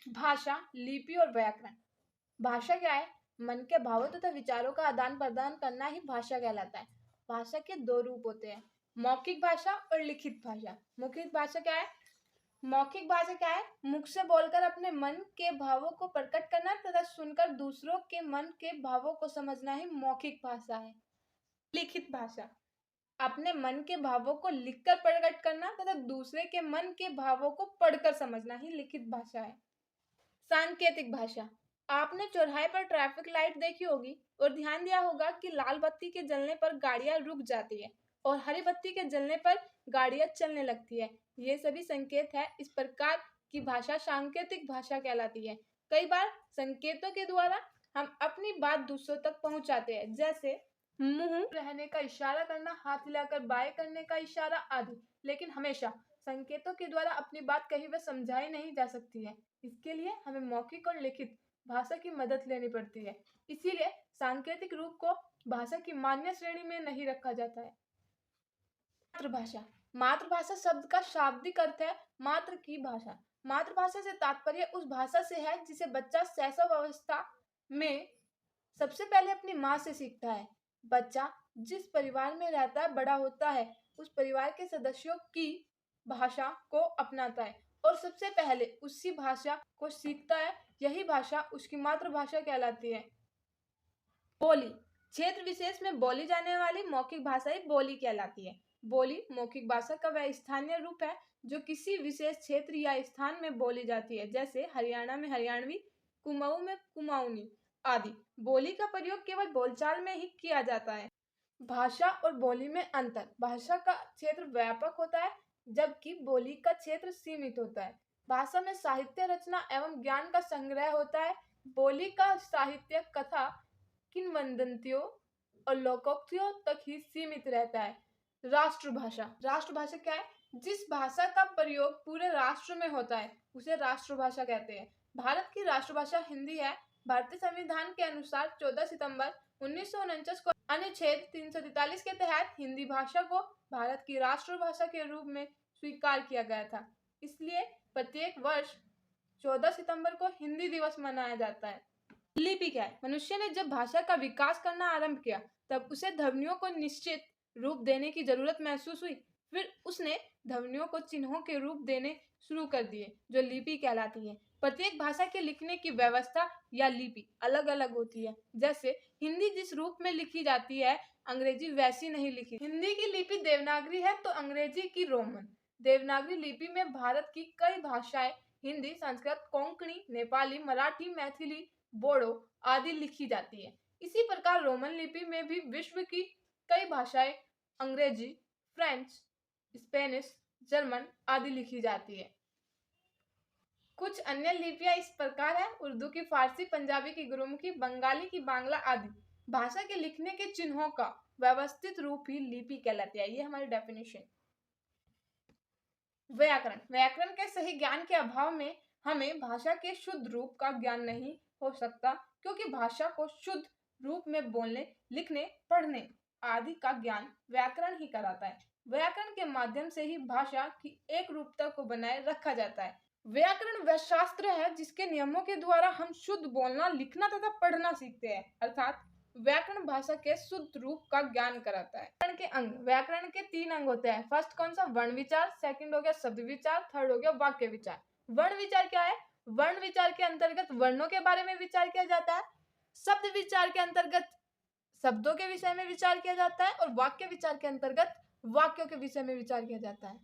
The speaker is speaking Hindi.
भाषा, लिपि और व्याकरण। भाषा क्या है? मन के भावों तथा विचारों का आदान प्रदान करना ही भाषा कहलाता है। भाषा के दो रूप होते हैं, मौखिक भाषा और लिखित भाषा। मौखिक भाषा क्या है? मौखिक भाषा क्या है? मुख से बोलकर अपने मन के भावों को प्रकट करना तथा सुनकर दूसरों के मन के भावों को समझना ही मौखिक भाषा है। लिखित भाषा अपने मन के भावों को लिखकर प्रकट करना तथा दूसरे के मन के भावों को पढ़कर समझना ही लिखित भाषा है। सांकेतिक भाषा। आपने चौराहे पर ट्रैफिक लाइट देखी होगी और ध्यान दिया होगा कि लाल बत्ती के जलने पर गाड़ियां रुक जाती है और हरी बत्ती के जलने पर गाड़ियां चलने लगती है। ये सभी संकेत है। इस प्रकार की भाषा सांकेतिक भाषा कहलाती है। कई बार संकेतों के द्वारा हम अपनी बात दूसरों तक पहुंचाते हैं, जैसे मुंह रहने का इशारा करना, हाथ हिलाकर बाय करने का इशारा आदि। लेकिन हमेशा संकेतों के द्वारा अपनी बात कहीं भी समझाई नहीं जा सकती है। इसके लिए हमें मौखिक और लिखित भाषा की मदद लेनी पड़ती है। इसीलिए सांकेतिक रूप को भाषा की मान्य श्रेणी में नहीं रखा जाता है। मातृभाषा। मातृभाषा शब्द का शाब्दिक अर्थ है मात्र की भाषा। मातृभाषा से तात्पर्य उस भाषा से है जिसे बच्चा शैशव अवस्था में सबसे पहले अपनी माँ से सीखता है। बच्चा जिस परिवार में रहता है, बड़ा होता है, उस परिवार के सदस्यों की भाषा को अपनाता है और सबसे पहले उसी भाषा को सीखता है। यही भाषा उसकी मातृभाषा कहलाती है। बोली। क्षेत्र विशेष में बोली जाने वाली मौखिक भाषा ही बोली कहलाती है। बोली मौखिक भाषा का वह स्थानीय रूप है जो किसी विशेष क्षेत्र या स्थान में बोली जाती है, जैसे हरियाणा में हरियाणवी, कुमाऊं में कुमाऊनी आदि। बोली का प्रयोग केवल बोलचाल में ही किया जाता है। भाषा और बोली में अंतर। भाषा का क्षेत्र व्यापक होता है जबकि बोली का क्षेत्र सीमित होता है। भाषा में साहित्य रचना एवं ज्ञान का संग्रह होता है। बोली का साहित्य कथा, किंवदंतियों और लोकोक्तियों तक ही सीमित रहता है। राष्ट्रभाषा। राष्ट्रभाषा क्या है? जिस भाषा का प्रयोग पूरे राष्ट्र में होता है उसे राष्ट्रभाषा कहते हैं। भारत की राष्ट्रभाषा हिंदी है। भारतीय संविधान के अनुसार 14 सितंबर 1949 को अनुच्छेद 343 के तहत हिंदी भाषा को भारत की राष्ट्रभाषा के रूप में स्वीकार किया गया था। इसलिए प्रत्येक वर्ष 14 सितंबर को हिंदी दिवस मनाया जाता है। लिपि क्या है? मनुष्य ने जब भाषा का विकास करना आरंभ किया तब उसे ध्वनियों को निश्चित रूप देने की जरूरत महसूस हुई। फिर उसने ध्वनियों को चिन्हों के रूप देने शुरू कर दिए जो लिपि कहलाती है। प्रत्येक भाषा के लिखने की व्यवस्था या लिपि अलग अलग होती है। जैसे हिंदी जिस रूप में लिखी जाती है, अंग्रेजी वैसी नहीं लिखी। हिंदी की लिपि देवनागरी है तो अंग्रेजी की रोमन। देवनागरी लिपि में भारत की कई भाषाएं हिंदी, संस्कृत, कोंकणी, नेपाली, मराठी, मैथिली, बोडो आदि लिखी जाती है। इसी प्रकार रोमन लिपि में भी विश्व की कई भाषाएं अंग्रेजी, फ्रेंच, स्पेनिश, जर्मन आदि लिखी जाती है। कुछ अन्य लिपियां इस प्रकार है: उर्दू की फारसी, पंजाबी की गुरुमुखी, बंगाली की बांग्ला आदि। भाषा के लिखने के चिन्हों का व्यवस्थित रूप ही लिपि कहलाती है। ये हमारी डेफिनेशन। व्याकरण। व्याकरण के सही ज्ञान के अभाव में हमें भाषा के शुद्ध रूप का ज्ञान नहीं हो सकता, क्योंकि भाषा को शुद्ध रूप में बोलने, लिखने, पढ़ने आदि का ज्ञान व्याकरण ही कराता है। व्याकरण के माध्यम से ही भाषा की एक रूपता को बनाए रखा जाता है। व्याकरण वह शास्त्र है जिसके नियमों के द्वारा हम शुद्ध बोलना, लिखना तथा पढ़ना सीखते हैं, अर्थात व्याकरण भाषा के शुद्ध रूप का ज्ञान कराता है। व्याकरण के अंग। व्याकरण के 3 अंग होते हैं। फर्स्ट कौन सा? वर्ण विचार, सेकंड हो गया शब्द विचार, थर्ड हो गया वाक्य विचार। वर्ण विचार क्या है? वर्ण विचार के अंतर्गत वर्णों के बारे में विचार किया जाता है। शब्द विचार के अंतर्गत शब्दों के विषय में विचार किया जाता है और वाक्य विचार के अंतर्गत वाक्यों के विषय में विचार किया जाता है।